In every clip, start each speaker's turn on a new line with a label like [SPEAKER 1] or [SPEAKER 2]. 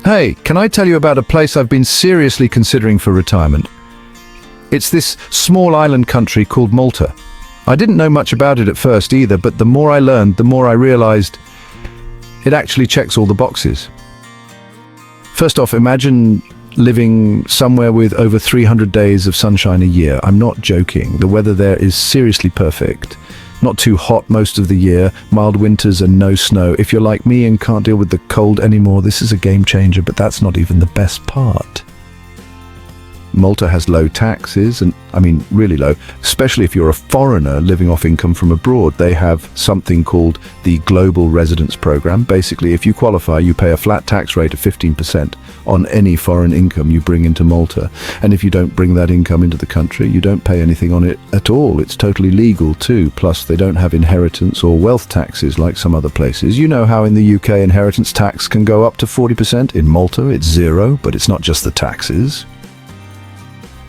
[SPEAKER 1] Hey, can I tell you about a place I've been seriously considering for retirement? It's this small island country called Malta. I didn't know much about it at first either, but the more I learned, the more I realized it actually checks all the boxes. First off, imagine living somewhere with over 300 days of sunshine a year. I'm not joking. The weather there is seriously perfect. Not too hot most of the year, mild winters and no snow. If you're like me and can't deal with the cold anymore, this is a game changer, but that's not even the best part. Malta has low taxes, and I mean really low, especially if you're a foreigner living off income from abroad. They have something called the Global Residence Program. Basically, if you qualify, you pay a flat tax rate of 15% on any foreign income you bring into Malta. And if you don't bring that income into the country, you don't pay anything on it at all. It's totally legal too. Plus, they don't have inheritance or wealth taxes like some other places. You know how in the UK inheritance tax can go up to 40%? In Malta, it's zero, but it's not just the taxes.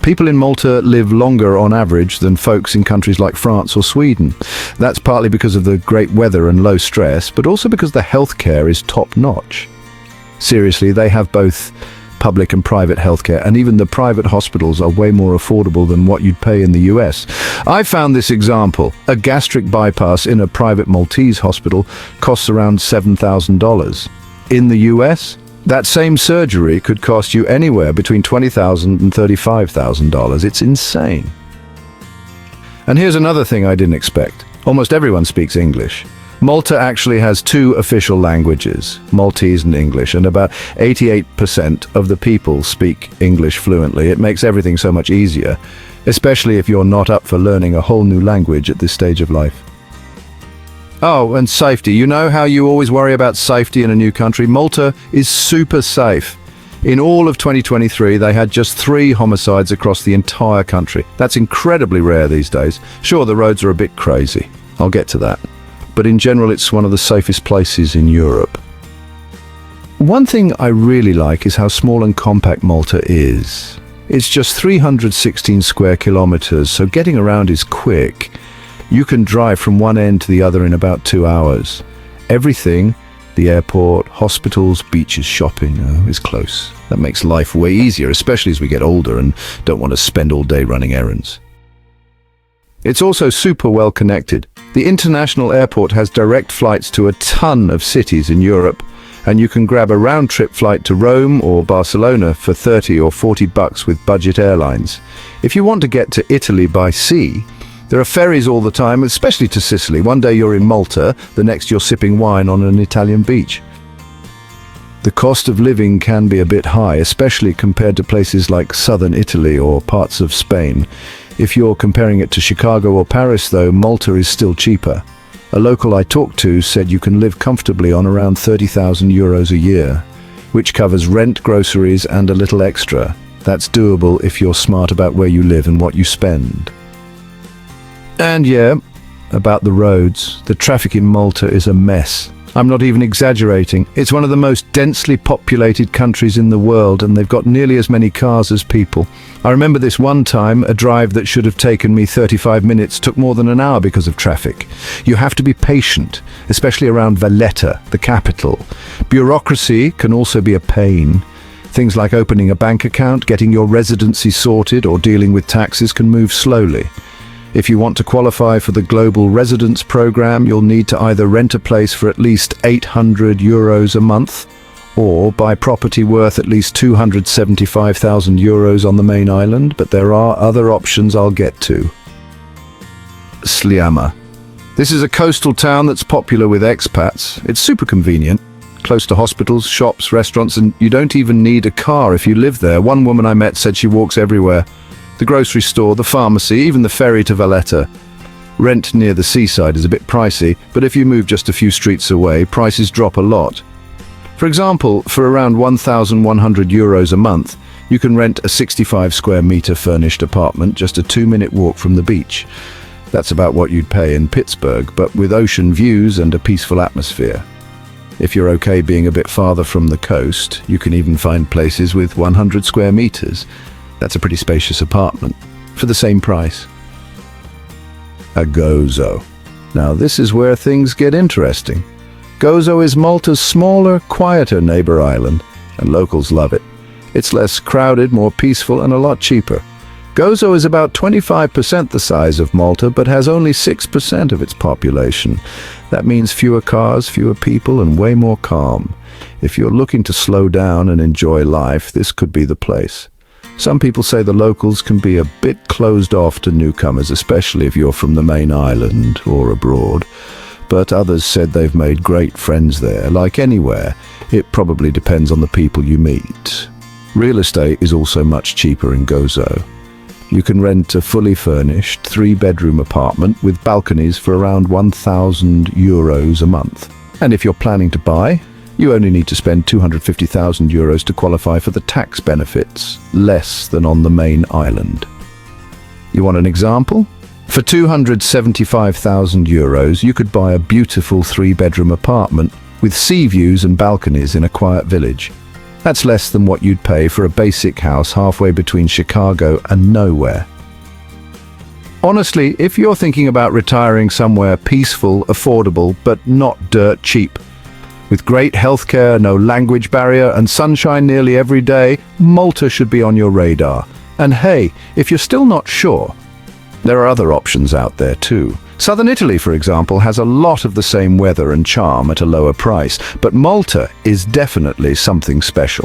[SPEAKER 1] People in Malta live longer on average than folks in countries like France or Sweden. That's partly because of the great weather and low stress, but also because the healthcare is top-notch. Seriously, they have both public and private healthcare, and even the private hospitals are way more affordable than what you'd pay in the US. I found this example. A gastric bypass in a private Maltese hospital costs around $7,000. In the US, that same surgery could cost you anywhere between $20,000 and $35,000. It's insane. And here's another thing I didn't expect. Almost everyone speaks English. Malta actually has two official languages, Maltese and English, and about 88% of the people speak English fluently. It makes everything so much easier, especially if you're not up for learning a whole new language at this stage of life. Oh, and safety. You know how you always worry about safety in a new country? Malta is super safe. In all of 2023, they had just 3 homicides across the entire country. That's incredibly rare these days. Sure, the roads are a bit crazy. I'll get to that. But in general, it's one of the safest places in Europe. One thing I really like is how small and compact Malta is. It's just 316 square kilometers, so getting around is quick. You can drive from one end to the other in about 2 hours. Everything, the airport, hospitals, beaches, shopping, is close. That makes life way easier, especially as we get older and don't want to spend all day running errands. It's also super well connected. The international airport has direct flights to a ton of cities in Europe, and you can grab a round-trip flight to Rome or Barcelona for $30 or $40 with budget airlines. If you want to get to Italy by sea, there are ferries all the time, especially to Sicily. One day you're in Malta, the next you're sipping wine on an Italian beach. The cost of living can be a bit high, especially compared to places like southern Italy or parts of Spain. If you're comparing it to Chicago or Paris, though, Malta is still cheaper. A local I talked to said you can live comfortably on around 30,000 euros a year, which covers rent, groceries, and a little extra. That's doable if you're smart about where you live and what you spend. And yeah, about the roads, the traffic in Malta is a mess. I'm not even exaggerating. It's one of the most densely populated countries in the world, and they've got nearly as many cars as people. I remember this one time, a drive that should have taken me 35 minutes took more than an hour because of traffic. You have to be patient, especially around Valletta, the capital. Bureaucracy can also be a pain. Things like opening a bank account, getting your residency sorted, or dealing with taxes can move slowly. If you want to qualify for the Global Residence Program, you'll need to either rent a place for at least 800 euros a month or buy property worth at least 275,000 euros on the main island, but there are other options I'll get to. Sliema. This is a coastal town that's popular with expats. It's super convenient, close to hospitals, shops, restaurants, and you don't even need a car if you live there. One woman I met said she walks everywhere. The grocery store, the pharmacy, even the ferry to Valletta. Rent near the seaside is a bit pricey, but if you move just a few streets away, prices drop a lot. For example, for around 1,100 euros a month, you can rent a 65 square meter furnished apartment just a 2-minute walk from the beach. That's about what you'd pay in Pittsburgh, but with ocean views and a peaceful atmosphere. If you're okay being a bit farther from the coast, you can even find places with 100 square meters. That's a pretty spacious apartment, for the same price. A Gozo. Now this is where things get interesting. Gozo is Malta's smaller, quieter neighbor island. and locals love it. It's less crowded, more peaceful, and a lot cheaper. Gozo is about 25% the size of Malta, but has only 6% of its population. That means fewer cars, fewer people, and way more calm. If you're looking to slow down and enjoy life, this could be the place. Some people say the locals can be a bit closed off to newcomers, especially if you're from the main island or abroad. But others said they've made great friends there. Like anywhere, it probably depends on the people you meet. Real estate is also much cheaper in Gozo. You can rent a fully furnished 3-bedroom apartment with balconies for around €1,000 a month. And if you're planning to buy, you only need to spend €250,000 to qualify for the tax benefits, less than on the main island. You want an example? For €275,000, you could buy a beautiful 3-bedroom apartment with sea views and balconies in a quiet village. That's less than what you'd pay for a basic house halfway between Chicago and nowhere. Honestly, if you're thinking about retiring somewhere peaceful, affordable, but not dirt cheap, with great healthcare, no language barrier, and sunshine nearly every day, Malta should be on your radar. And hey, if you're still not sure, there are other options out there too. Southern Italy, for example, has a lot of the same weather and charm at a lower price, but Malta is definitely something special.